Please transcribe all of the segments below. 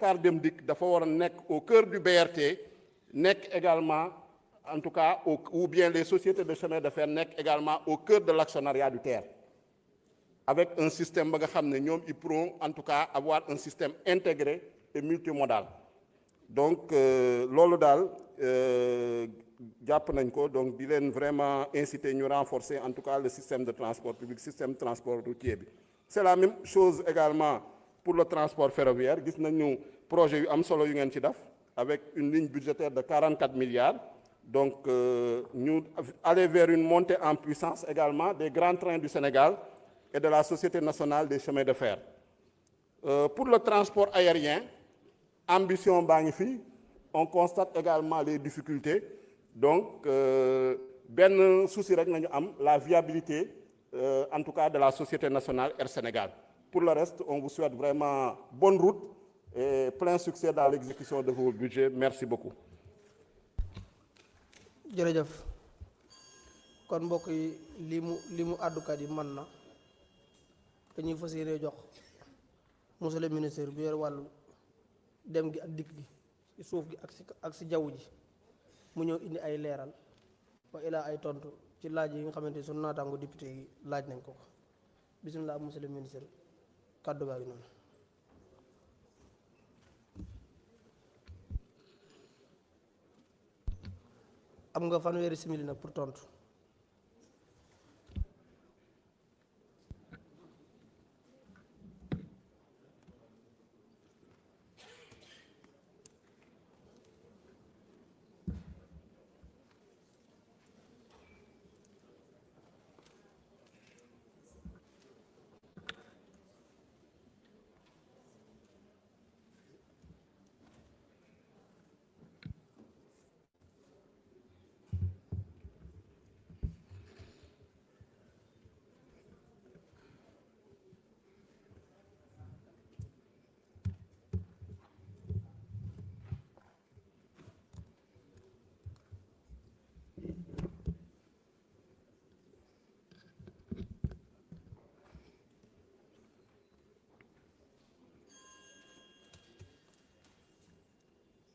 Dakar Dem Dikk dafa war a nekk au cœur du BRT nekk également en tout cas ou bien les sociétés de chemin de fer nekk également au cœur de l'actionnariat du TER avec un système ba nga xam ne ñoom ils pourront en tout cas avoir un système intégré et multimodal donc loolu daal jàpp nañ ko donc di leen vraiment inciter ñu renforcer en tout cas le système de transport public système de transport routier bi. C'est la même chose également pour le transport ferroviaire gis nañu projet yu am solo yu ngeen ci def avec une ligne budgétaire de 44 milliards donc ñu aller vers une montée en puissance également des grands trains du Sénégal et de la Société nationale des chemins de fer. Pour le transport aérien ambition baa ngi fi on constate également les difficultés donc benn souci rek nañu am la viabilité en tout cas de la Société nationale Air Sénégal. Pour le reste on vous souhaite vraiment bonne route et plein succès dans l'exécution de vos budgets. Merci beaucoup. jërëjëf kon mbokk yi li mu àddukat yi mën na dañuy fas yéene jox monsieur le ministre bi yor wàllu dem gi ak dikk gi ci suuf gi ak si jaww ji mu ñëw indi ay leeral ba ilaa ay tontu ci laaj yi nga xamante ni sunu naataango député yi laaj nañ ko bisimilah monsieur le ministre kàddu gaa ngi noonu. am nga fanweeri simili nag pour tontu.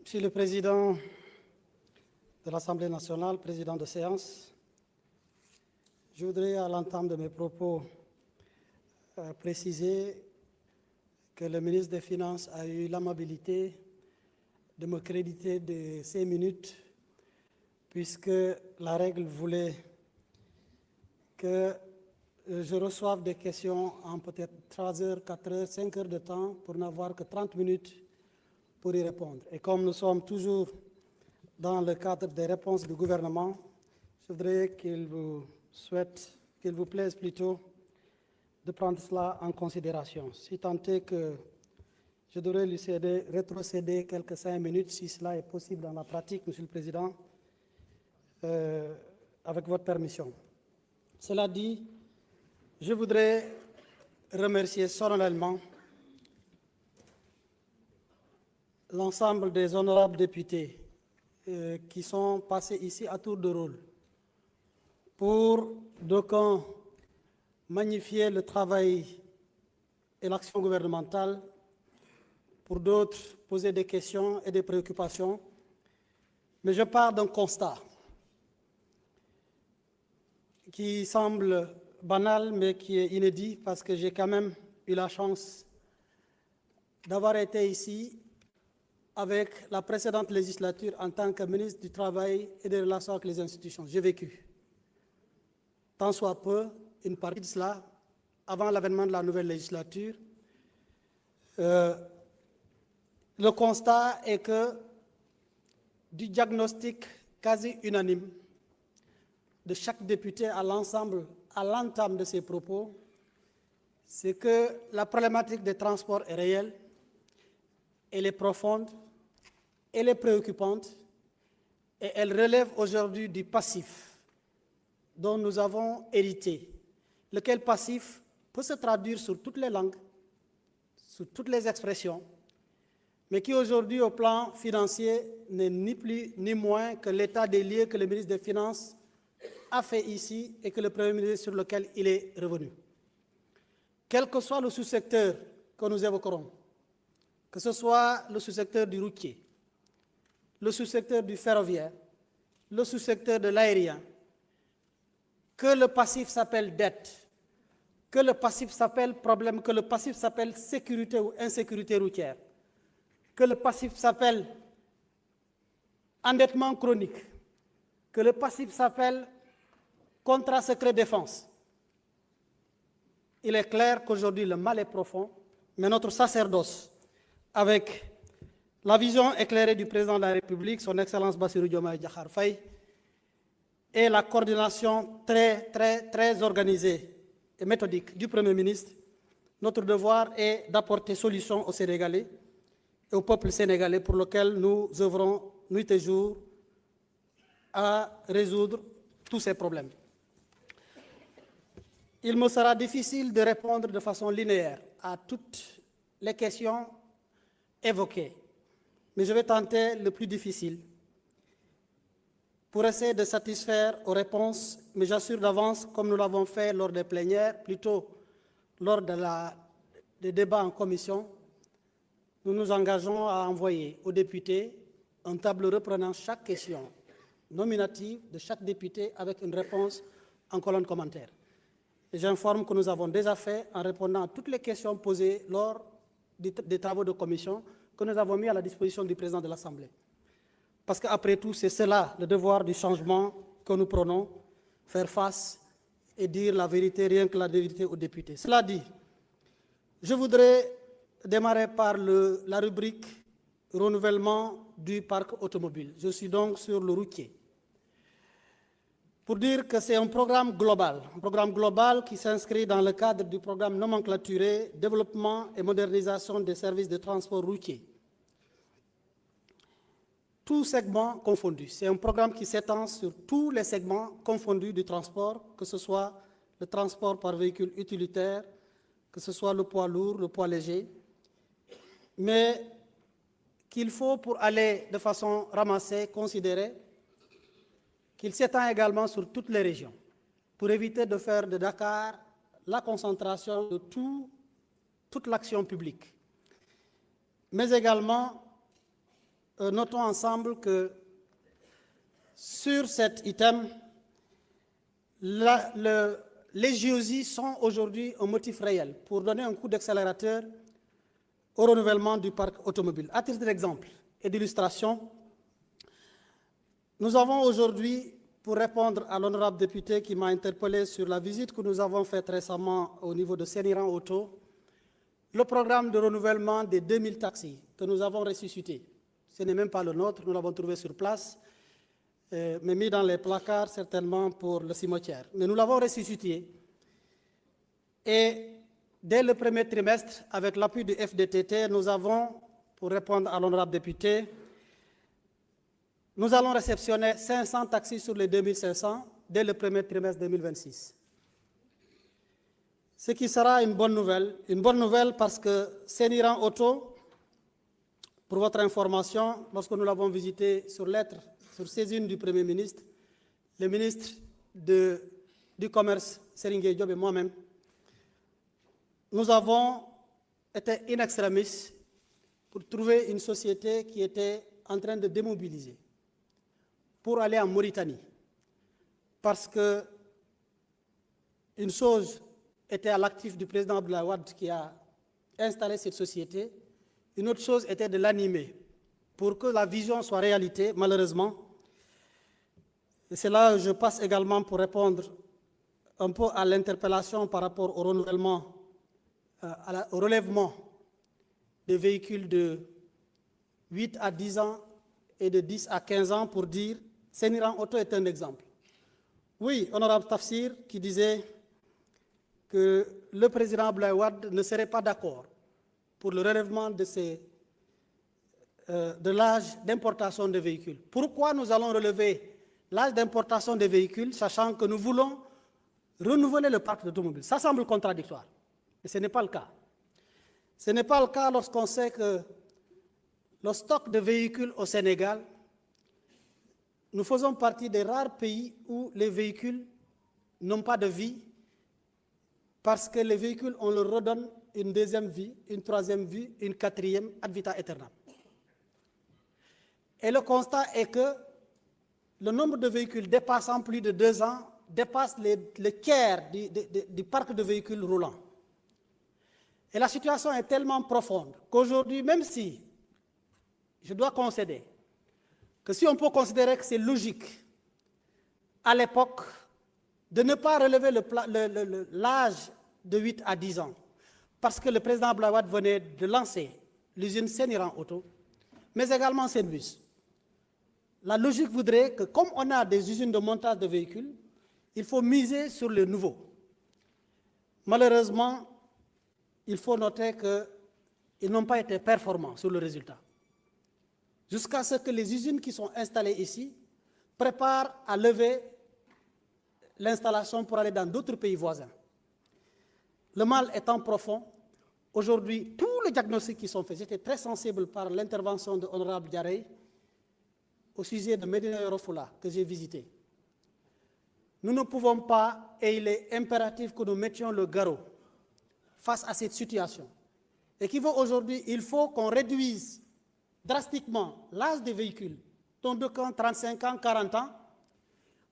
Monsieur le Président de l'Assemblée nationale, président de séance, je voudrais à l'entame de mes propos préciser que le ministre des Finances a eu l'amabilité de me créditer de 5 minutes puisque la règle voulait que je reçoive des questions en peut-être 3 heures, 4 heures, 5 heures de temps pour n'avoir que 30 minutes pour y répondre. Et comme nous sommes toujours dans le cadre des réponses du gouvernement, je voudrais qu'il vous plaise plutôt de prendre cela en considération. Si tant est que je devrais lui rétrocéder quelques 5 minutes, si cela est possible dans la pratique, Monsieur le Président, avec votre permission. Cela dit, je voudrais remercier solennellement l'ensemble des honorables députés qui sont passés ici à tour de rôle pour d'aucuns magnifier le travail et l'action gouvernementale, pour d'autres poser des questions et des préoccupations. Mais je pars d'un constat qui semble banal mais qui est inédit parce que j'ai quand même eu la chance d'avoir été ici avec la précédente législature en tant que ministre du Travail et des Relations avec les institutions. J'ai vécu, tant soit peu, une partie de cela avant l'avènement de la nouvelle législature. Le constat est que du diagnostic quasi unanime de chaque député à l'ensemble, à l'entame de ses propos, c'est que la problématique des transports est réelle, elle est profonde, elle est préoccupante et elle relève aujourd'hui du passif dont nous avons hérité, lequel passif peut se traduire sur toutes les langues, sur toutes les expressions, mais qui aujourd'hui au plan financier n'est ni plus ni moins que l'état des lieux que le ministre des Finances a fait ici et que le Premier ministre sur lequel il est revenu. Quel que soit le sous-secteur que nous évoquerons, que ce soit le sous-secteur du routier, le sous-secteur du ferroviaire, le sous-secteur de l'aérien, que le passif s'appelle dette, que le passif s'appelle problème, que le passif s'appelle sécurité ou insécurité routière, que le passif s'appelle endettement chronique, que le passif s'appelle contrat secret défense. Il est clair qu'aujourd'hui le mal est profond, mais notre sacerdoce, avec la vision éclairée du président de la République, son Excellence Bassirou Diomaye Diakhar Faye, et la coordination très organisée et méthodique du Premier ministre, notre devoir est d'apporter solution aux Sénégalais et au peuple sénégalais pour lequel nous œuvrons nuit et jour à résoudre tous ces problèmes. Il me sera difficile de répondre de façon linéaire à toutes les questions évoquées, mais je vais tenter le plus difficile pour essayer de satisfaire aux réponses, mais j'assure d'avance, comme nous l'avons fait lors des plénières, plutôt lors des débats en commission, nous nous engageons à envoyer aux députés un tableau reprenant chaque question nominative de chaque député avec une réponse en colonne commentaire. Et j'informe que nous avons déjà fait en répondant à toutes les questions posées lors des travaux de commission que nous avons mis à la disposition du président de l'Assemblée. Parce qu'après tout, c'est cela le devoir du changement que nous prenons, faire face et dire la vérité, rien que la vérité aux députés. Cela dit, je voudrais démarrer par la rubrique renouvellement du parc automobile. Je suis donc sur le routier. Pour dire que c'est un programme global qui s'inscrit dans le cadre du programme nomenclaturé Développement et modernisation des services de transport routier. Tous segments confondus. C'est un programme qui s'étend sur tous les segments confondus du transport, que ce soit le transport par véhicule utilitaire, que ce soit le poids lourd, le poids léger, mais qu'il faut, pour aller de façon ramassée, considérer qu'il s'étend également sur toutes les régions, pour éviter de faire de Dakar la concentration de toute l'action publique. Mais également, notons ensemble que sur cet item, les JOJ sont aujourd'hui un motif réel pour donner un coup d'accélérateur au renouvellement du parc automobile. À titre d'exemple et d'illustration, nous avons aujourd'hui, pour répondre à l'honorable député qui m'a interpellé sur la visite que nous avons faite récemment au niveau de Séniran Auto, le programme de renouvellement des 2000 taxis que nous avons ressuscité. Ce n'est même pas le nôtre, nous l'avons trouvé sur place, mais mis dans les placards certainement pour le cimetière. Mais nous l'avons ressuscité. Et dès le premier trimestre, avec l'appui du FDTT, nous avons, pour répondre à l'honorable député, nous allons réceptionner 500 taxis sur les 2500 dès le premier trimestre 2026. Ce qui sera une bonne nouvelle parce que Séniran Auto, pour votre information, lorsque nous l'avons visité sur lettre, sur saisine du Premier ministre, le ministre du Commerce, Serigne Gueye Diop, et moi-même, nous avons été in extremis pour trouver une société qui était en train de démobiliser pour aller en Mauritanie. Parce que une chose était à l'actif du président Abdoulaye Wade qui a installé cette société, une autre chose était de l'animer pour que la vision soit réalité, malheureusement. Et c'est là que je passe également pour répondre un peu à l'interpellation par rapport au renouvellement, au relèvement des véhicules de 8 à 10 ans et de 10 à 15 ans pour dire Séniran Auto est un exemple. Oui, honorable Tafsir qui disait que le président Abdoulaye Wade ne serait pas d'accord pour le relèvement de l'âge d'importation des véhicules. Pourquoi nous allons relever l'âge d'importation des véhicules, sachant que nous voulons renouveler le parc d'automobile? Ça semble contradictoire, mais ce n'est pas le cas. Ce n'est pas le cas lorsqu'on sait que le stock de véhicules au Sénégal, nous faisons partie des rares pays où les véhicules n'ont pas de vie parce que les véhicules, on leur redonne une deuxième vie, une troisième vie, une quatrième, ad vitam aeternam. Et le constat est que le nombre de véhicules dépassant plus de 2 ans dépasse le tiers du parc de véhicules roulants. Et la situation est tellement profonde qu'aujourd'hui, même si je dois concéder que si on peut considérer que c'est logique à l'époque de ne pas relever l'âge de 8 à 10 ans, parce que le président Abdoulaye Wade venait de lancer l'usine Séniran Auto, mais également Senbus. La logique voudrait que, comme on a des usines de montage de véhicules, il faut miser sur le nouveau. Malheureusement, il faut noter qu'ils n'ont pas été performants sur le résultat. Jusqu'à ce que les usines qui sont installées ici préparent à lever l'installation pour aller dans d'autres pays voisins. Le mal étant profond, aujourd'hui, tous les diagnostics qui sont faits, j'étais très sensible par l'intervention de l'honorable Diarey au sujet de Médina Yoro Foulah que j'ai visité. Nous ne pouvons pas, et il est impératif que nous mettions le garrot face à cette situation. Et qu'il faut aujourd'hui, il faut qu'on réduise drastiquement l'âge des véhicules, dont 35 ans, 40 ans,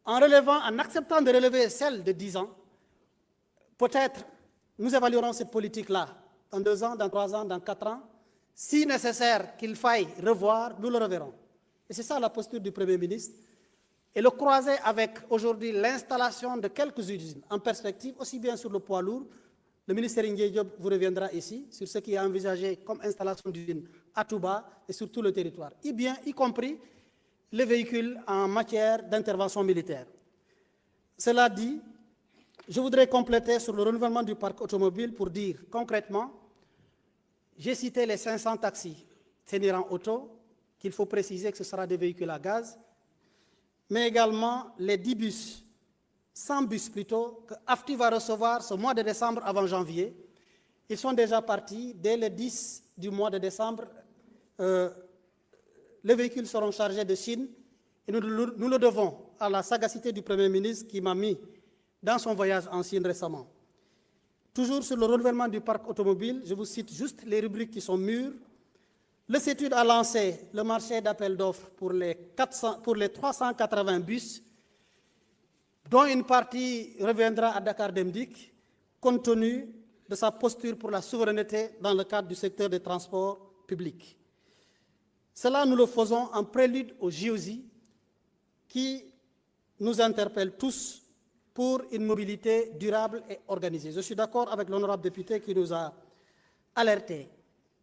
en acceptant de relever celle de 10 ans. Peut-être nous évaluerons cette politique-là dans 2 ans, dans 3 ans, dans 4 ans. Si nécessaire qu'il faille revoir, nous le reverrons. Et c'est ça la posture du Premier ministre. Et le croiser avec aujourd'hui l'installation de quelques usines en perspective, aussi bien sur le poids lourd. Le ministère Ndiaye Diop vous reviendra ici sur ce qui est envisagé comme installation d'usines à Touba et sur tout le territoire, y compris les véhicules en matière d'intervention militaire. Cela dit, je voudrais compléter sur le renouvellement du parc automobile pour dire concrètement, j'ai cité les 500 taxis Séniran Auto, qu'il faut préciser que ce sera des véhicules à gaz, mais également les 10 bus, 100 bus plutôt, que AFTI va recevoir ce mois de décembre avant janvier. Ils sont déjà partis. Dès le 10 du mois de décembre, les véhicules seront chargés de Chine. Et nous le devons à la sagacité du Premier ministre qui m'a mis dans son voyage en Chine récemment. Toujours sur le renouvellement du parc automobile, je vous cite juste les rubriques qui sont mûres. Le CETUD a lancé le marché d'appel d'offres pour les 380 bus, dont une partie reviendra à Dakar Demdik, compte tenu de sa posture pour la souveraineté dans le cadre du secteur des transports publics. Cela, nous le faisons en prélude au JOJ qui nous interpelle tous pour une mobilité durable et organisée. Je suis d'accord avec l'honorable député qui nous a alertés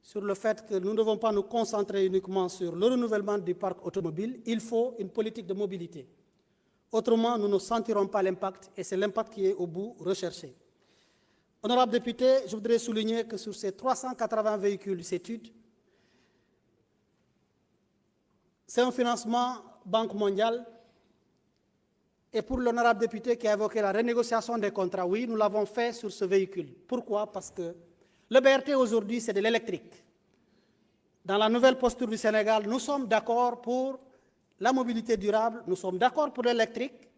sur le fait que nous ne devons pas nous concentrer uniquement sur le renouvellement du parc automobile. Il faut une politique de mobilité. Autrement, nous ne sentirons pas l'impact, et c'est l'impact qui est au bout recherché. Honorable député, je voudrais souligner que sur ces 380 véhicules CETUD, c'est un financement Banque mondiale. Et pour l'honorable député qui a évoqué la renégociation des contrats, oui, nous l'avons fait sur ce véhicule. Pourquoi? Parce que le BRT aujourd'hui, c'est de l'électrique. Dans la nouvelle posture du Sénégal, nous sommes d'accord pour la mobilité durable, nous sommes d'accord pour l'électrique,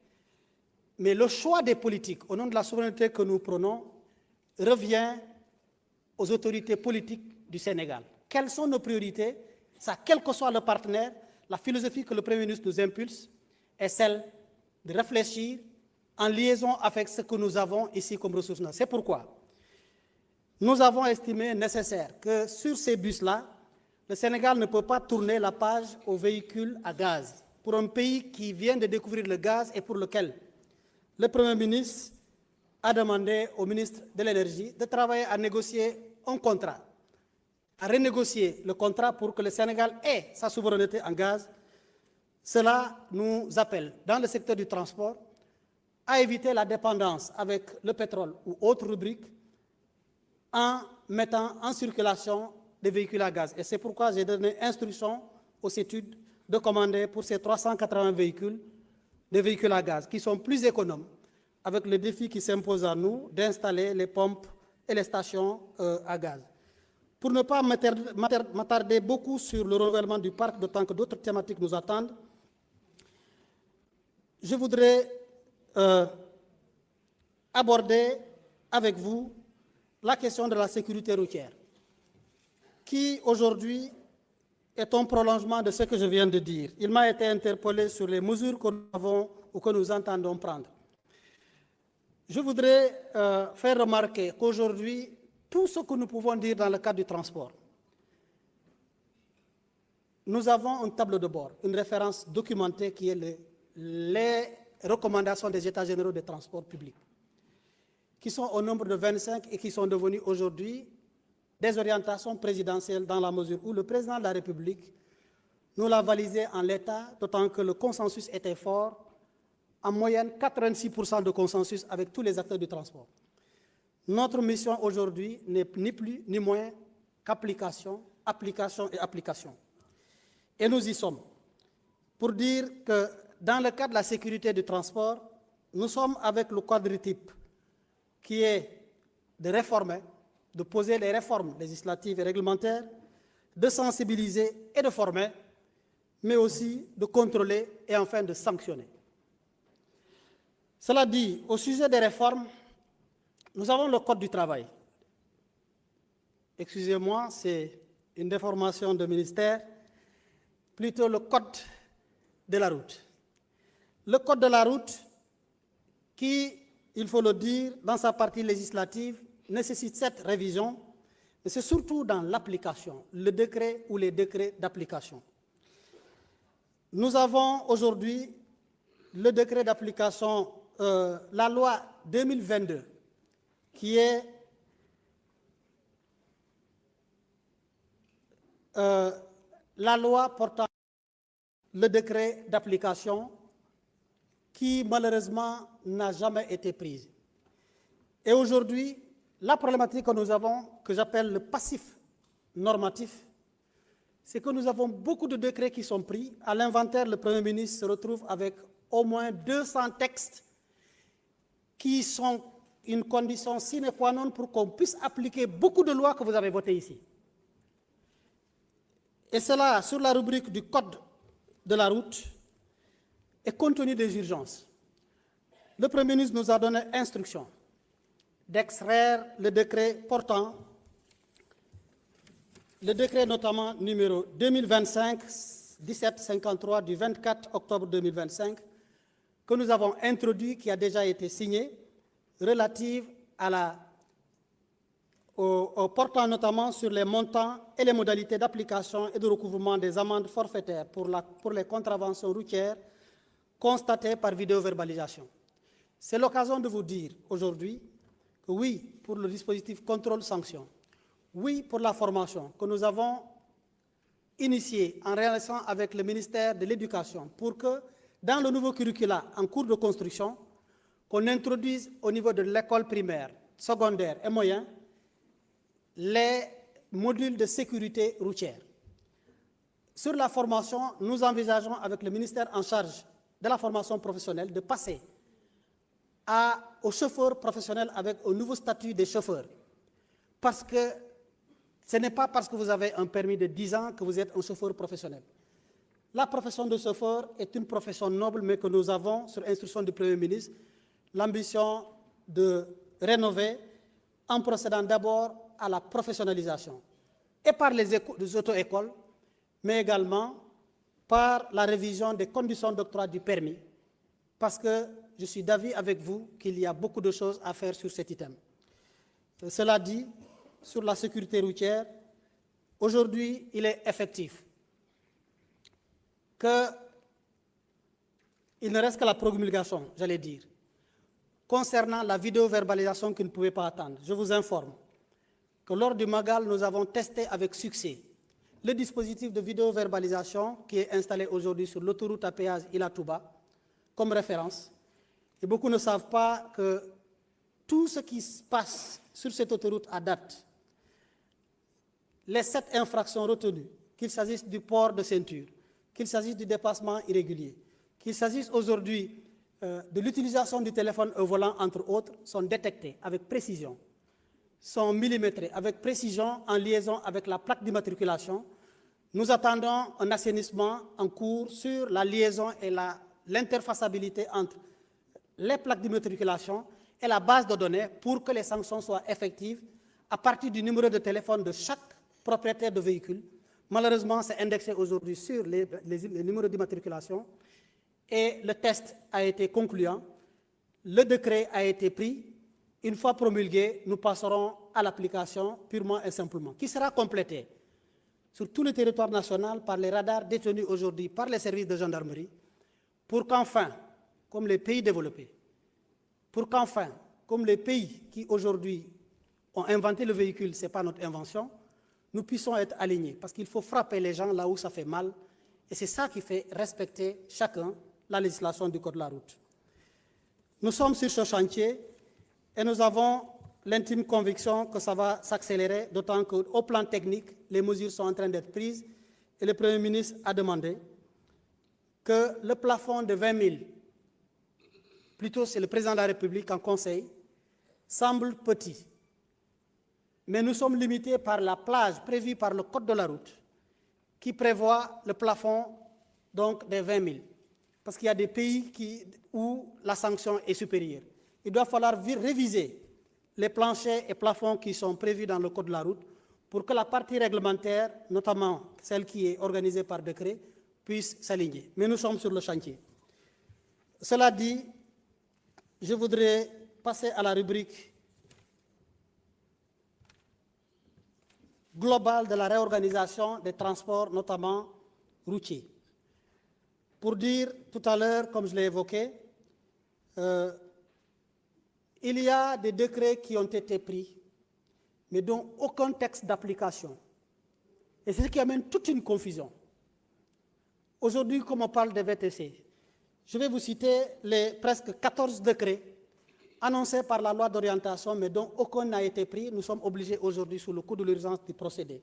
mais le choix des politiques, au nom de la souveraineté que nous prenons, revient aux autorités politiques du Sénégal. Quelles sont nos priorités? Ça, quel que soit le partenaire, la philosophie que le Premier ministre nous impulse est celle de réfléchir en liaison avec ce que nous avons ici comme ressources. C'est pourquoi nous avons estimé nécessaire que sur ces bus-là, le Sénégal ne peut pas tourner la page aux véhicules à gaz. Pour un pays qui vient de découvrir le gaz et pour lequel le Premier ministre a demandé au ministre de l'Énergie de travailler à négocier un contrat, à renégocier le contrat pour que le Sénégal ait sa souveraineté en gaz. Cela nous appelle, dans le secteur du transport, à éviter la dépendance avec le pétrole ou autres rubriques en mettant en circulation des véhicules à gaz. Et c'est pourquoi j'ai donné instruction aux CETUD de commander pour ces 380 véhicules des véhicules à gaz qui sont plus économes, avec le défi qui s'impose à nous d'installer les pompes et les stations à gaz. Pour ne pas m'attarder beaucoup sur le renouvellement du parc, d'autant que d'autres thématiques nous attendent, je voudrais aborder avec vous la question de la sécurité routière, qui aujourd'hui est un prolongement de ce que je viens de dire. Il m'a été interpellé sur les mesures que nous avons ou que nous entendons prendre. Je voudrais faire remarquer qu'aujourd'hui, tout ce que nous pouvons dire dans le cadre du transport, nous avons un tableau de bord, une référence documentée qui est les recommandations des États généraux des transports publics, qui sont au nombre de 25 et qui sont devenues aujourd'hui des orientations présidentielles dans la mesure où le président de la République nous l'a validé en l'état, d'autant que le consensus était fort, en moyenne 86% de consensus avec tous les acteurs du transport. Notre mission aujourd'hui n'est ni plus ni moins qu'application, application et application. Et nous y sommes. Pour dire que dans le cadre de la sécurité du transport, nous sommes avec le quadritype qui est de réformer, de poser les réformes législatives et réglementaires, de sensibiliser et de former, mais aussi de contrôler et enfin de sanctionner. Cela dit, au sujet des réformes, nous avons le Code du travail. Excusez-moi, c'est une déformation de ministère, plutôt le Code de la route. Le Code de la route qui, il faut le dire, dans sa partie législative, nécessite cette révision, mais c'est surtout dans l'application, le décret ou les décrets d'application. Nous avons aujourd'hui le décret d'application, la loi 2022, qui est la loi portant le décret d'application qui malheureusement n'a jamais été prise. Et aujourd'hui, la problématique que nous avons, que j'appelle le passif normatif, c'est que nous avons beaucoup de décrets qui sont pris. À l'inventaire, le Premier ministre se retrouve avec au moins 200 textes qui sont une condition sine qua non pour qu'on puisse appliquer beaucoup de lois que vous avez votées ici. Et cela, sur la rubrique du Code de la route, est compte tenu des urgences. Le Premier ministre nous a donné instruction d'extraire le décret portant, le décret notamment numéro 2025-1753 du 24 octobre 2025, que nous avons introduit, qui a déjà été signé, relative à portant notamment sur les montants et les modalités d'application et de recouvrement des amendes forfaitaires pour les contraventions routières constatées par vidéoverbalisation. C'est l'occasion de vous dire aujourd'hui que oui, pour le dispositif contrôle-sanction, oui, pour la formation que nous avons initiée en relation avec le ministère de l'Éducation pour que, dans le nouveau curricula en cours de construction, qu'on introduise au niveau de l'école primaire, secondaire et moyen, les modules de sécurité routière. Sur la formation, nous envisageons avec le ministère en charge de la formation professionnelle de passer aux chauffeurs professionnels avec un nouveau statut des chauffeurs. Parce que ce n'est pas parce que vous avez un permis de 10 ans que vous êtes un chauffeur professionnel. La profession de chauffeur est une profession noble, mais que nous avons, sur instruction du Premier ministre, l'ambition de rénover en procédant d'abord à la professionnalisation et par les auto-écoles, mais également par la révision des conditions d'octroi du permis, parce que je suis d'avis avec vous qu'il y a beaucoup de choses à faire sur cet item. Cela dit, sur la sécurité routière, aujourd'hui, il est effectif qu'il ne reste que la promulgation, j'allais dire, concernant la vidéoverbalisation qui ne pouvait pas attendre. Je vous informe que lors du Magal, nous avons testé avec succès le dispositif de vidéoverbalisation qui est installé aujourd'hui sur l'autoroute à péage Ila-Touba comme référence. Et beaucoup ne savent pas que tout ce qui se passe sur cette autoroute à date, les 7 infractions retenues, qu'il s'agisse du port de ceinture, qu'il s'agisse du dépassement irrégulier, qu'il s'agisse aujourd'hui de l'utilisation du téléphone au volant, entre autres, sont détectées avec précision, sont millimétrées avec précision en liaison avec la plaque d'immatriculation. Nous attendons un assainissement en cours sur la liaison et l'interfaçabilité entre les plaques d'immatriculation et la base de données pour que les sanctions soient effectives à partir du numéro de téléphone de chaque propriétaire de véhicule. Malheureusement, c'est indexé aujourd'hui sur les numéros d'immatriculation et le test a été concluant. Le décret a été pris. Une fois promulgué, nous passerons à l'application purement et simplement, qui sera complétée sur tout le territoire national par les radars détenus aujourd'hui par les services de gendarmerie, pour qu'enfin, comme les pays développés, pour qu'enfin, comme les pays qui aujourd'hui ont inventé le véhicule, ce n'est pas notre invention, nous puissions être alignés, parce qu'il faut frapper les gens là où ça fait mal, et c'est ça qui fait respecter chacun la législation du Code de la route. Nous sommes sur ce chantier et nous avons l'intime conviction que ça va s'accélérer, d'autant qu'au plan technique, les mesures sont en train d'être prises et le Premier ministre a demandé que le plafond de 20 000, plutôt c'est le Président de la République en conseil, semble petit. Mais nous sommes limités par la plage prévue par le Code de la route qui prévoit le plafond donc des 20 000. Parce qu'il y a des pays où la sanction est supérieure. Il doit falloir réviser les planchers et plafonds qui sont prévus dans le Code de la route pour que la partie réglementaire, notamment celle qui est organisée par décret, puisse s'aligner. Mais nous sommes sur le chantier. Cela dit, je voudrais passer à la rubrique globale de la réorganisation des transports, notamment routiers. Pour dire tout à l'heure, comme je l'ai évoqué, il y a des décrets qui ont été pris, mais dont aucun texte d'application. Et c'est ce qui amène toute une confusion. Aujourd'hui, comme on parle des VTC, je vais vous citer les presque 14 décrets annoncés par la loi d'orientation, mais dont aucun n'a été pris. Nous sommes obligés aujourd'hui, sous le coup de l'urgence, d'y procéder.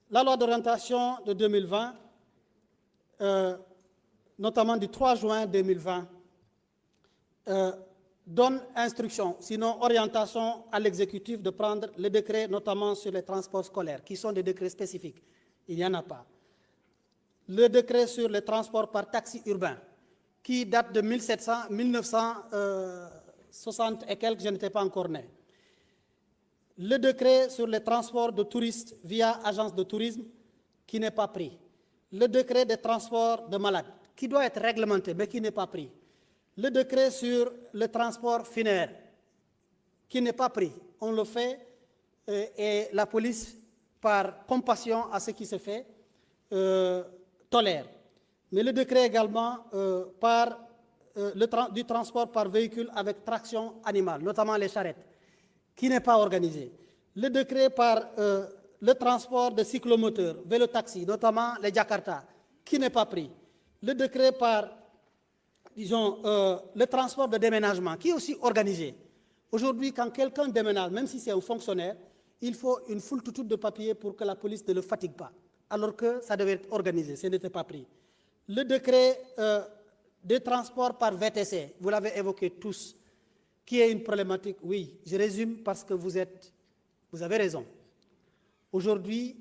La loi d'orientation de 2020, notamment du 3 juin 2020, donne instruction, sinon orientation à l'exécutif de prendre les décrets, notamment sur les transports scolaires, qui sont des décrets spécifiques. Il n'y en a pas. Le décret sur les transports par taxi urbain, qui date de 1960 et quelques, je n'étais pas encore né. Le décret sur les transports de touristes via agence de tourisme, qui n'est pas pris. Le décret des transports de malades, qui doit être réglementé, mais qui n'est pas pris. Le décret sur le transport funéraire, qui n'est pas pris. On le fait et la police, par compassion à ce qui se fait, tolère. Mais le décret également du transport par véhicule avec traction animale, notamment les charrettes, qui n'est pas organisé. Le décret par le transport de cyclomoteurs, vélo-taxi, notamment les Jakarta, qui n'est pas pris. Le décret par le transport de déménagement, qui est aussi organisé. Aujourd'hui, quand quelqu'un déménage, même si c'est un fonctionnaire, il faut une foultitude de papiers pour que la police ne le fatigue pas, alors que ça devait être organisé, ce n'était pas pris. Le décret de transport par VTC, vous l'avez évoqué tous, qui est une problématique, oui, je résume parce que vous avez raison. Aujourd'hui,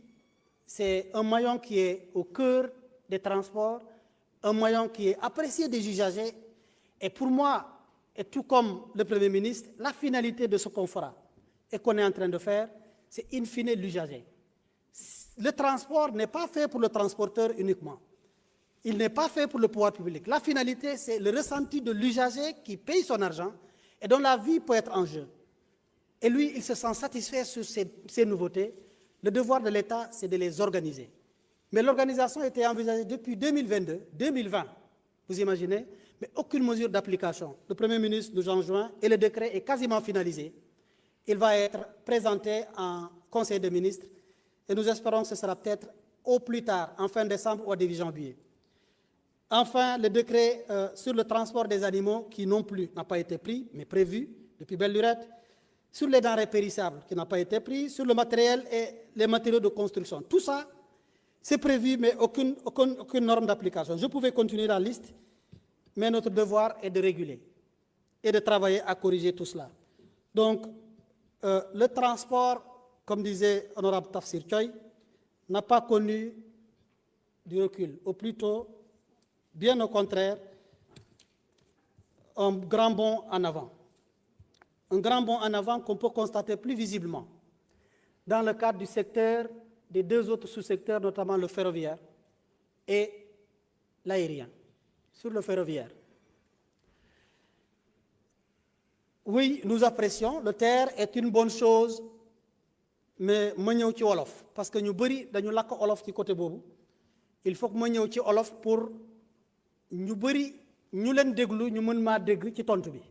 c'est un maillon qui est au cœur des transports, un maillon qui est apprécié des usagers. Et pour moi, et tout comme le Premier ministre, la finalité de ce qu'on fera et qu'on est en train de faire, c'est in fine l'usager. Le transport n'est pas fait pour le transporteur uniquement. Il n'est pas fait pour le pouvoir public. La finalité, c'est le ressenti de l'usager qui paye son argent et dont la vie peut être en jeu. Et lui, il se sent satisfait sur ces nouveautés. Le devoir de l'État, c'est de les organiser. Mais l'organisation était envisagée depuis 2020, vous imaginez, mais aucune mesure d'application. Le Premier ministre nous enjoint et le décret est quasiment finalisé. Il va être présenté en Conseil des ministres et nous espérons que ce sera peut-être au plus tard, en fin décembre ou au début janvier. Enfin, le décret sur le transport des animaux, qui non plus n'a pas été pris, mais prévu depuis belle lurette, sur les denrées périssables, qui n'a pas été pris, sur le matériel et les matériaux de construction. Tout ça, c'est prévu, mais aucune norme d'application. Je pouvais continuer la liste, mais notre devoir est de réguler et de travailler à corriger tout cela. Donc, le transport, comme disait Honorable Tafsir Choy, n'a pas connu du recul, ou plutôt, bien au contraire, un grand bond en avant. Un grand bond en avant qu'on peut constater plus visiblement dans le cadre du secteur des deux autres sous-secteurs, notamment le ferroviaire et l'aérien. Sur le ferroviaire, oui, nous apprécions, le TER est une bonne chose, mais ma ñëw ci wolof parce que ñu bëri dañu lakk olof ci côté boobu. Il faut que ma ñëw ci olof pour ñu bëri ñu leen déglu ñu mën maa dégg ci tontu bi.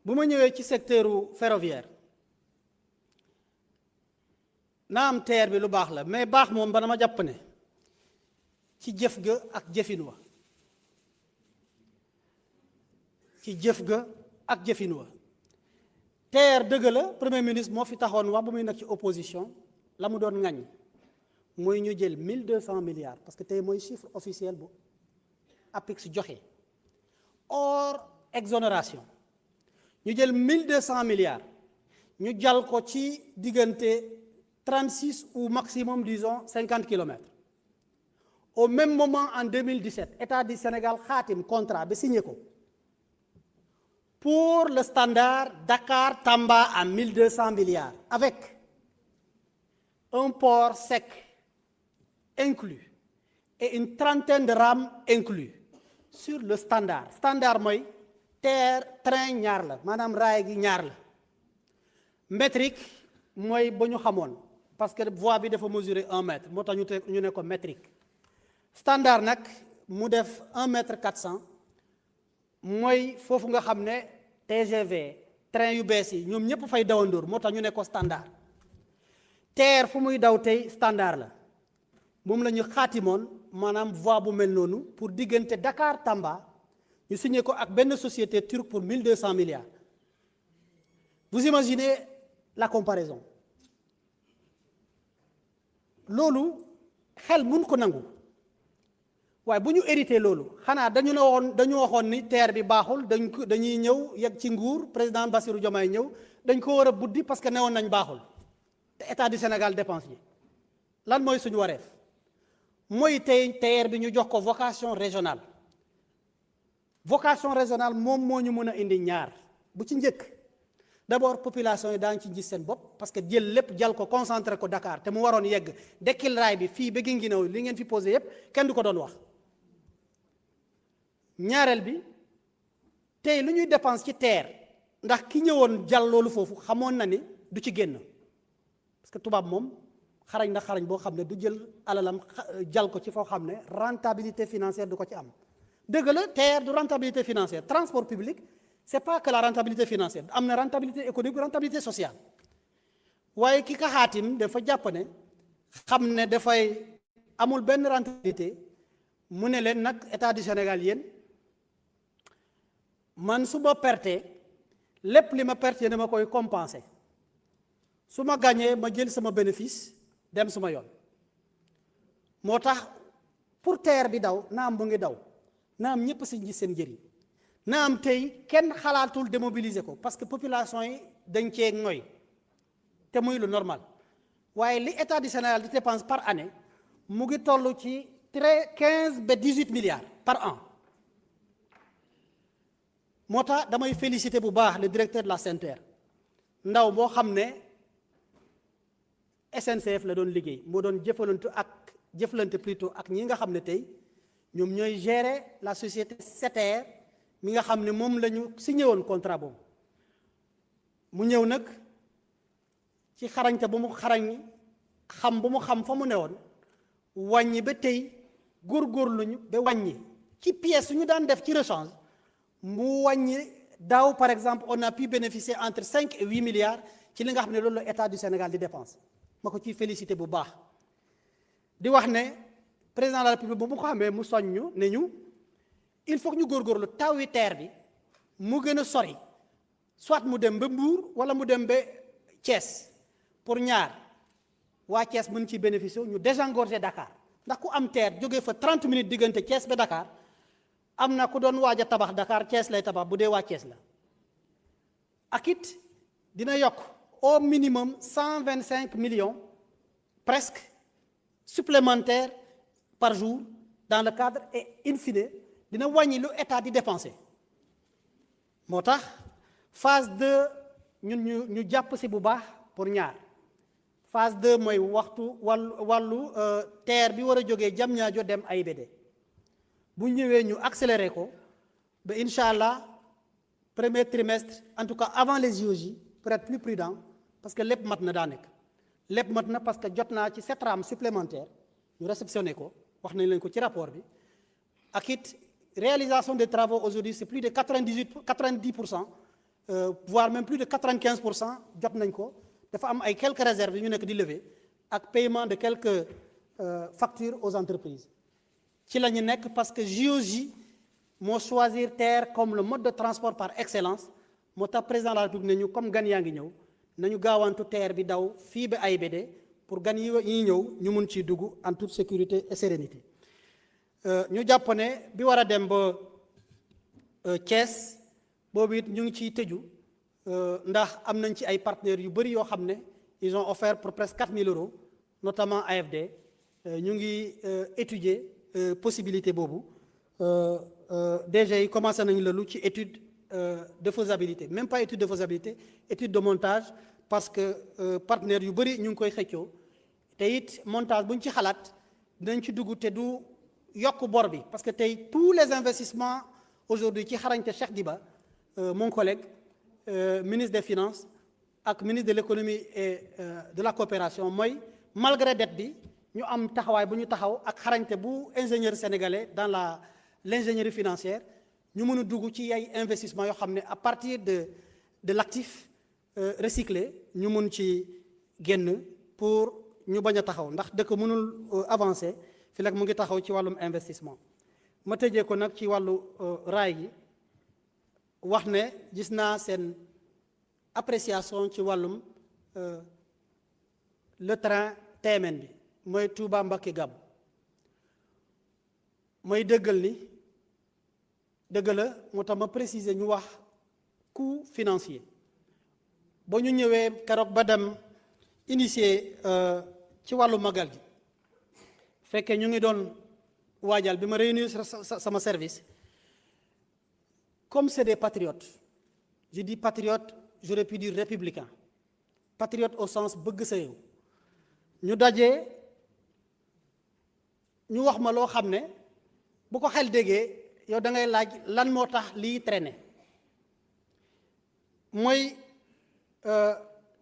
bu ma ñëwee ci secteur ferroviaire naa am TER bi lu baax la, mais baax moom ba dama jàpp ne ci jëf ga ak jëfin wa ci jëf ga ak jëfin wa TER dëgg la premier ministre moo fi taxoon wax ba muy nekk ci opposition la mu doon ŋaññ mooy ñu jël 1200 milliards parce que tey mooy chiffre officiel bu APIX joxe hors exonération ñu jël 1200 milliards ñu jal ko ci diggante 36 ou maximum disons 50 kilomètres. Au même moment en 2017 État du Sénégal xaatim contrat ba signé ko pour le standard Dakar-Tamba à 1200 milliards avec un port sec inclus et une trentaine de rames inclus sur le standard. Standard mooy TER train ñaar la maanaam raay gi ñaar la métrique mooy ba ñu xamoon parce que voie bi dafa mesurer 1 mètre moo tax ñu ne ko métrique. Standard nag mu def 1 mètre 400 mooy foofu nga xam ne TGV train yu bees yi ñoom ñëpp fay dawandoor moo tax ñu ne ko standard. TER fu muy daw tey standard la moom la ñu xaatimoon maanaam voie bu mel noonu pour diggante Dakar Tamba ñu signé ko ak benn société turque pour 1200 milliards. Vous imaginez la comparaison loolu xel mun ko nangu. waaye bu ñu hérité loolu xanaa dañu waxoon ni TER bi baaxul dañuy ñëw yegg ci nguur président Bassirou Diomaye ñëw dañ ko war a buddi parce que newoon nañ baaxul te état du Sénégal dépense yi lan mooy suñu wareef mooy tey TER bi ñu jox ko vocation régionale moom moo ñu mën a indi ñaar bu ci njëkk d'abord population yi daañu ci gis seen bopp parce que jël lépp jal ko concentré ko Dakar te mu waroon yegg dekkil raay bi fii ba Guinguinéo li ngeen fi posé yépp kenn du ko doon wax. ñaareel bi tey lu ñuy dépense ci TER ndax ki ñëwoon jàll loolu foofu xamoon na ni du ci génn parce que tubaab moom xarañ na xarañ boo xam ne du jël alalam jàll ko ci foo xam ne rentabilité financière du ko ci am. dëgg la TER du rentabilité financière transport public c'est pas que la rentabilité financière am na rentabilité économique rentabilité sociale waaye ki ka xaatim dafa jàpp ne xam ne dafay amul benn rentabilité mu ne leen nag état du Sénégal yéen. man su ma pertee lépp li ma perte ne ma koy compenser su ma gagné ma jël sama bénéfice dem suma yoon moo tax pour TER bi daw na am bu ngi daw na am ñëpp si gis seen njëriñ na am tey kenn xalaatul démobiliser ko parce que population yi dañ cee ngoy te muy lu normal waaye li état du Sénégal di dépense par année mu ngi toll ci 15 ba 18 milliards par an. moo tax damay féliciter bu baax le directeur de la SENTER ndaw boo xam ne SNCF la doon liggéey moo doon jëflante plutôt ak ñi nga xam ne tey ñoom ñooy gérer la société SETER mi nga xam ne moom la ñu signé woon contrat boobu mu ñëw nag ci xarañte bu mu xarañ xam bu mu xam fa mu newoon wàññi ba tey góorgóorluñu ba wàññi ci pièce su ñu daan def ci rechange. mu wàññi daaw par exemple on a pu bénéficier entre 5 et 8 milliards ci li nga xam ne loolu la état du Sénégal di dépense ma ko ciy félicité bu baax di wax ne président de la République bu mu ko xamee mu soññu ne ñu il faut que ñu góorgóorlu taw wi TER bi mu gën a sori soit mu dem ba Mbour wala mu dem ba Thiès pour ñaar waa Thiès mën ci bénéficier ñu désengorger Dakar ndax ku am TER jógee fa 30 minutes diggante Thiès ba Dakar. am na ku doon waaj a tabax Dakar Thiès lay tabax bu dee waa Thiès la ak it dina yokk au minimum 125 millions presque supplémentaires par jour dans le cadre et in fine dina wàññi lu état di dépenser moo tax phase 2 ñun ñu jàpp si bu baax pour ñaar phase 2 mooy wàllu TER bi war a jógee Diamniadio dem AIBD bu ñëwee ñu accélérer ko ba incha allah premier trimestre en tout cas avant les JOJ pour être plus prudent parce que lépp mat na daa nekk lépp mat na parce que jot naa ci 7 rames supplémentaires ñu réceptionné ko wax nañ leen ko ci rapport bi ak it réalisation des travaux aujourd'hui c'est plus de 90%, voire même plus de 95% jot nañ ko dafa am ay quelques réserves yu ñu nekk di lever ak paiement de quelques factures aux entreprises ci la ñu nekk parce que JOJ moo choisir TER comme le mode de transport par excellence moo tax président de la République ne ñu comme gan yaa ngi ñëw nañu gaawantu TER bi daw fii ba AIBD pour gan yi ñëw ñu mun ciy dugg en toute sécurité et sérénité ñu jàpp ne bi war a dem ba Thiès boobu it ñu ngi ciy tëju ndax am nañ ci ay partenaires yu bëri yoo xam ne ils ont offert pour presque 4 000 €, notamment AFD ñu ngi étudier possibilité boobu DG yi commencé nañu la lu ci étude de faisabilité même pas étude de faisabilité étude de montage parce que partenaires yu bëri ñu ngi koy xëccoo te it montage bu ñu ci xalaat dinañ ci dugg te du yokk bor bi parce que tey tous les investissements aujourd'hui ci xarañte Cheikh Diba mon collègue ministre des finances ak ministre de l'économie et de la coopération mooy malgré dette bi ñu am taxawaay bu ñu taxaw ak xarañte bu ingénieur sénégalais dans l'ingénierie financière ñu mën a dugg ci ay investissement yoo xam ne à partir de l'actif recyclé ñu mun ci génn pour ñu bañ a taxaw ndax dëkk mënul avancer fi nag mu ngi taxaw ci wàllum investissement ma tëjee ko nag ci wàllu raay gi wax ne gis naa seen appréciation ci wàllum le train TMN bi mooy Touba Mbacké Gabou mooy dëggal ni dëgg la moo tax ma préciser ñu wax coût financier ba ñu ñëwee keroog ba dem initier ci wàllu magal gi fekkee ñu ngi doon waajal bi ma réunir sama service comme c'est des patriotes je dis patriotes j'aurais pu dire républicains patriotes au sens bëgg sa réew ñu dajee ñu wax ma loo xam ne bu ko xel déggee yow da ngay laaj lan moo tax lii traîner mooy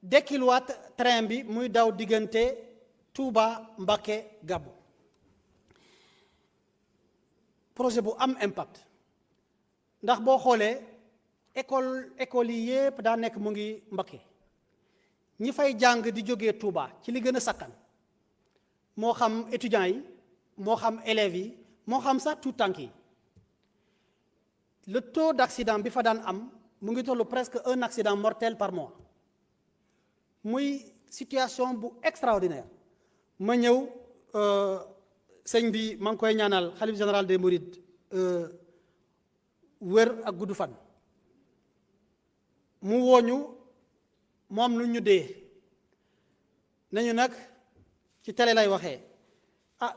dekkiluwaat train bi muy daw diggante Touba Mbacké Gabou projet bu am impact ndax boo xoolee école yi yépp daa nekk mu ngi Mbacké ñi fay jàng di jógee Touba ci li gën a sakkan moo xam étudiants yi moo xam élèves yi moo xam sax tout tànk yi le taux d'accident bi fa daan am mu ngi tollu presque un accident mortel par mois muy situation bu extraordinaire ma ñëw sëñ bi maa ngi koy ñaanal xalif général des mourides wér ak gudd fan mu wooñu moom lu ñu dee nañu nag ci télé lay waxee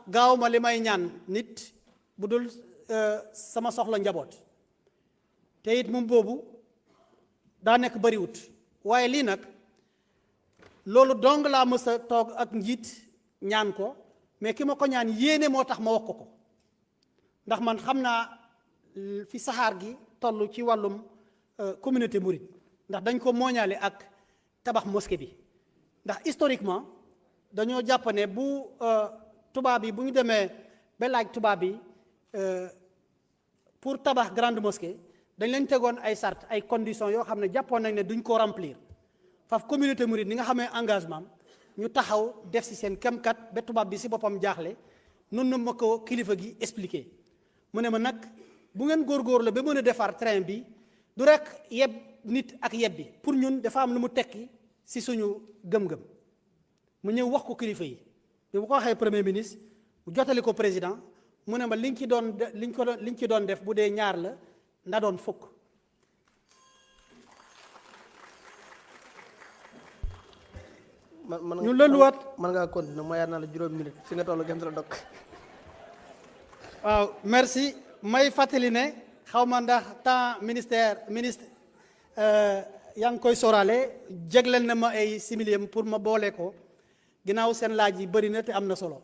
gaaw ma li may ñaan nit bu dul sama soxla njaboot te it moom boobu daa nekk bariwut waaye lii nag loolu dong laa mës a toog ak njiit ñaan ko mais ki ma ko ñaan yéene moo tax ma wax ko ndax man xam naa fi saxaar gi toll ci wàllum communauté mouride ndax dañ ko mooñaale ak tabax mosquée bi ndax historiquement dañoo jàpp ne bu tubaab yi bu ñu demee ba laaj tubaab yi pour tabax grande mosquée dañ leen tegoon ay sart ay conditions yoo xam ne jàppoon nañ ne duñ ko remplir faf communauté mouride ni nga xamee engagement ñu taxaw def ci seen kemkat ba tubaab bi ci boppam jaaxle noonu na ma ko kilifa gi expliqué mu ne ma nag bu ngeen góorgóorlu ba mën a defar train bi du rek yeb nit ak yeb bi pour ñun dafa am lu mu tekki ci suñu gëm-gëm mu ñëw wax ko kilifa yi bi bu ko waxee premier ministre bu jotali ko président mu ne ma liñ ci doon def bu dee ñaar la na doon fukk ñu lëluwaat man ngaa continuer mayaat naa la juróom minute fi nga toll gën la dokk waaw merci may fàttali ne xaw ma ndax temps ministre yaa ngi koy sorale jégleel na ma ay similiem pour ma boole ko ginnaaw seen laaj yi bëri na te am na solo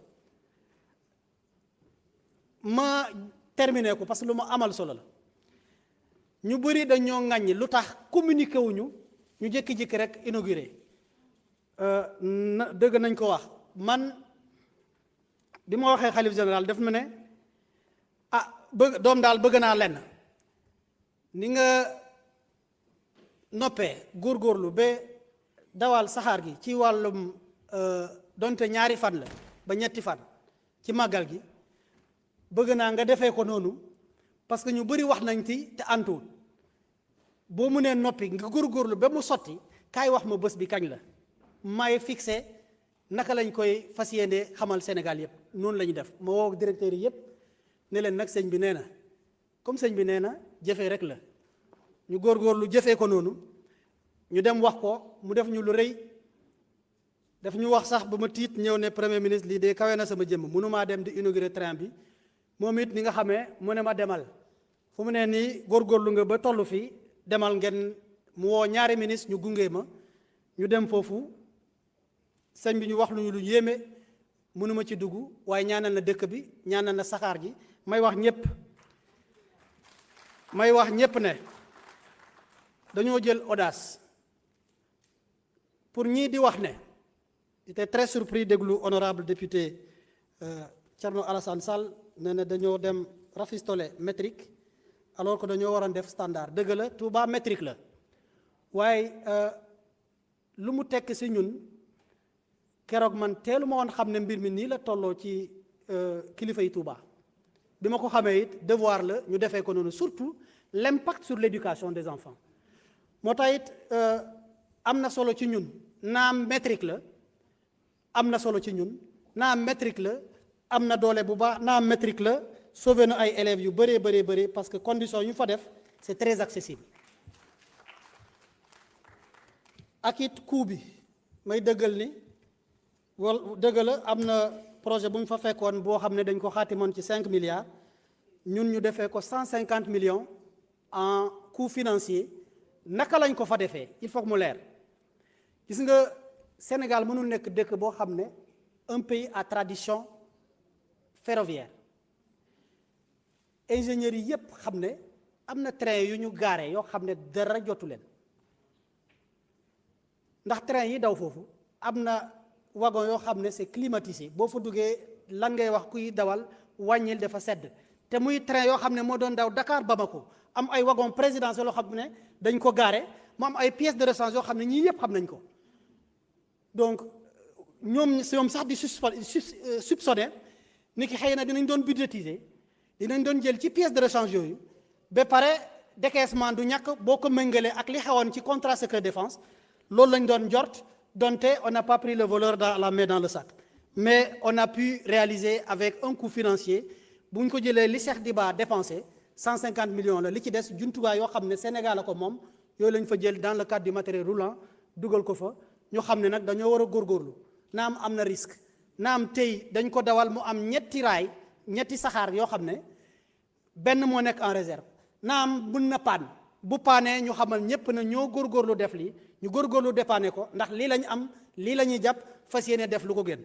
ma terminé ko parce que lu ma amal solo la ñu bëri dañoo ŋàññi lu tax communiqué wuñu ñu jékki-jékki rek inauguré dëgg nañ ko wax man bi ma waxee xalif général daf ma ne doom daal bëgg naa lenn ni nga noppee góorgóorlu ba dawal saxaar gi ci wàllum donte ñaari fan la ba ñetti fan ci màggal gi bëgg naa nga defee ko noonu parce que ñu bëri wax nañ ci te antuwul boo mënee noppi nga góorgóorlu ba mu sotti kaay wax ma bés bi kañ la may fixé naka lañ koy fas yéene xamal Sénégal yëpp noonu la ñu def ma woo directeur yi yëpp ne leen nag sëñ bi nee na comme sëñ bi nee na jëfee rek la ñu góorgóorlu jëfee ko noonu ñu dem wax ko mu def ñu lu rëy daf ñu wax sax ba ma tiit ñëw ne premier ministre lii de kawe na sama jëmm mënumaa dem di inaugurer train bi moom it ni nga xamee mu ne ma demal fu mu ne nii góorgóorlu nga ba toll fii demal ngeen mu woo ñaari ministre ñu gunge ma ñu dem foofu sëñ bi ñu wax lu yéeme mënuma ci dugg waaye ñaanal na dëkk bi ñaanal na saxaar gi may wax ñépp ne dañoo jël audace pour ñii di wax ne j'étais très surpris déglu honorable député Thierno Alassane Sall nee na dañoo dem rafistole métrique alors que dañoo waroon def standard dëgg la Touba métrique la waaye lu mu tekk ci ñun keroog man teelu ma woon xam ne mbir mi nii la tolloo ci kilifa yi Touba bi ma ko xamee it devoir la ñu defee ko noonu surtout l'impact sur l'éducation des enfants moo tax it am na solo ci ñun naam métrique la am na solo ci ñun naam métrique la am na doole bu baax naam métrique la sauvé na ay élèves yu bëree parce que conditions yu fa def c'est très accessible ak it coût bi may dëggal ni dëgg la am na projet bu ñu fa fekkoon boo xam ne dañ ko xaatimoon ci 5 milliards ñun ñu defee ko 150 millions en coût financier naka lañ ko fa defee il faut que mu leer gis nga Sénégal mënul nekk dëkk boo xam ne un pays à tradition ferroviaire ingénieurs yi yépp xam ne am na train yu ñu gaare yoo xam ne dara jotu leen ndax train yi daw foofu am na wagon yoo xam ne c'est climatisé boo fa duggee lan ngay wax kuy dawal wàññil dafa sedd te muy train yoo xam ne moo doon daw Dakar Bamako am ay wagon présidentiel yoo xam ne dañ ko gaare mu am ay pièces de rechange yoo xam ne ñii yëpp xam nañ ko donc ñoom sax di soupçonné ni ki xëy na dinañ doon budgétiser dinañ doon jël ci pièces de rechange yooyu ba pare décaissement du ñàkk boo ko méngalee ak li xewoon ci contrat secret défense loolu lañ doon njort donte on n'a pas pris le voleur dans la main dans le sac mais on a pu réaliser avec un coût financier bu ñu ko jëlee li Cheikh Diba dépensé 150 millions la li ci des jumtuwaay yoo xam ne Sénégal la ko moom yooyu lañ fa jël dans le cadre du matériel roulant dugal ko fa ñu xam ne nag dañoo war a góorgóorlu naam am na risque naam tey dañ ko dawal mu am ñetti saxaar yoo xam ne benn moo nekk en réserve naam mën na paan bu paanee ñu xamal ñépp na ñoo góorgóorlu def lii ñu góorgóorlu dépanner ko ndax lii lañ am lii la ñuy jàpp fas yéene def lu ko gën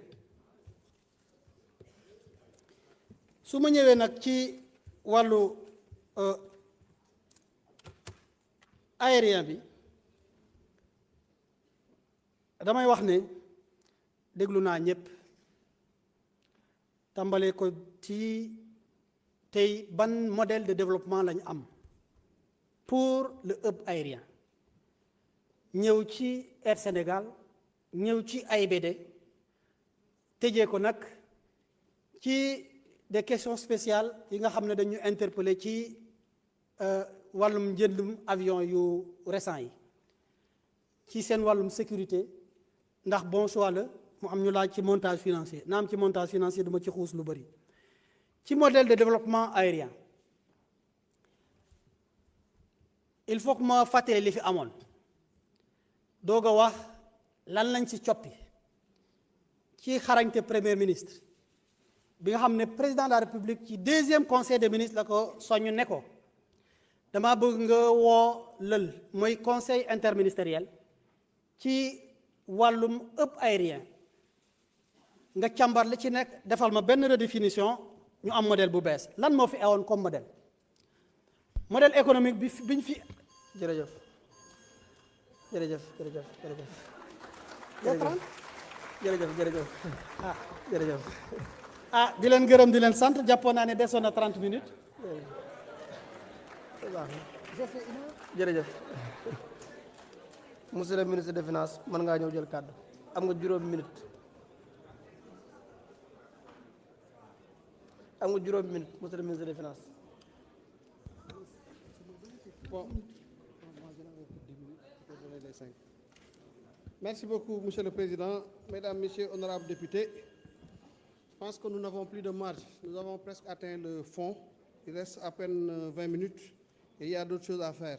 su ma ñëwee nag ci wàllu aérien bi damay wax ne déglu naa ñépp tàmbalee ko ci tey ban modèle de développement lañu am pour le hub aérien ñëw ci Air Sénégal ñëw ci AIBD tëjee ko nag ci des questions spéciales yi nga xam ne dañu interpeller ci wàllum njëndum avion yu récent yi ci seen wàllum sécurité ndax bon choix la mu am ñu laaj ci montage financier na am ci montage financier duma ci xuus lu bari ci modèle de développement aérien il faut que ma fàttali li fi amoon doog a wax lan lañ ci coppi ci xarañte premier ministre bi nga xam ne président de la république ci deuxième conseil des ministres la ko soññ ne ko dama bëgg nga woo lël mooy conseil interministériel ci wàllum ëpp aérien nga càmbar li ci nekk defal ma benn redéfinition ñu am modèle bu bees lan moo fi ewoon comme modèle économique bi biñ fi jërëjëf jërëjëf jërëjëf jërëjëf jërëjëf jërëjëf ah jërëjëf ah di leen gërëm di leen sant jàppoon naa ne desoon na 30 minutes jërëjëf monsieur le ministre des finances mën ngaa ñëw jël kàddu am nga juróomi minute monsieur le ministre des finances. Bon. Merci beaucoup, Monsieur le Président. Mesdames, Messieurs, honorables députés, je pense que nous n'avons plus de marge. Nous avons presque atteint le fond. Il reste à peine 20 minutes et il y a d'autres choses à faire.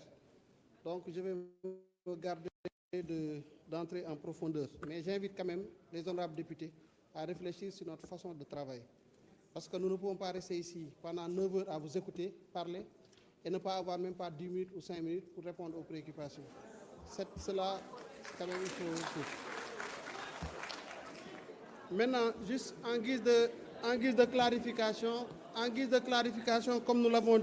Donc, je vais me garder d'entrer en profondeur. Mais j'invite quand même les honorables députés à réfléchir sur notre façon de travailler. Parce que nous ne pouvons pas rester ici pendant 9 heures à vous écouter, parler, et ne pas avoir même pas 10 minutes ou 5 minutes pour répondre aux préoccupations. Cela, quand même, il faut... Maintenant, juste en guise de clarification, comme nous l'avons...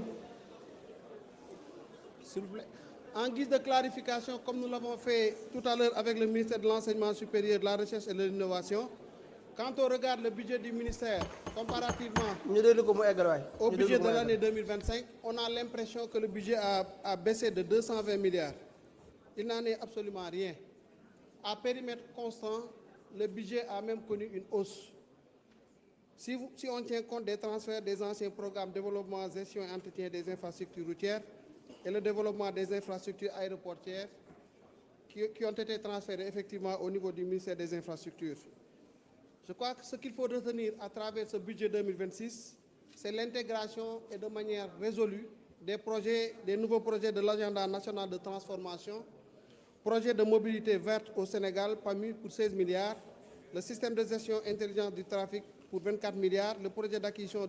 S'il vous plaît. En guise de clarification, comme nous l'avons fait tout à l'heure avec le ministère de l'Enseignement supérieur, de la Recherche et de l'Innovation, quand on regarde le budget du ministère comparativement au budget de l'année 2025, on a l'impression que le budget a baissé de 220 milliards. Il n'en est absolument rien. À périmètre constant, le budget a même connu une hausse. Si on tient compte des transferts des anciens programmes développement, gestion et entretien des infrastructures routières et le développement des infrastructures aéroportières qui ont été transférés effectivement au niveau du ministère des Infrastructures. Je crois que ce qu'il faut retenir à travers ce budget 2026, c'est l'intégration et de manière résolue des nouveaux projets de l'agenda national de transformation, projet de mobilité verte au Sénégal, PAMU pour 16 milliards, le système de gestion intelligente du trafic pour 24 milliards, le projet d'acquisition de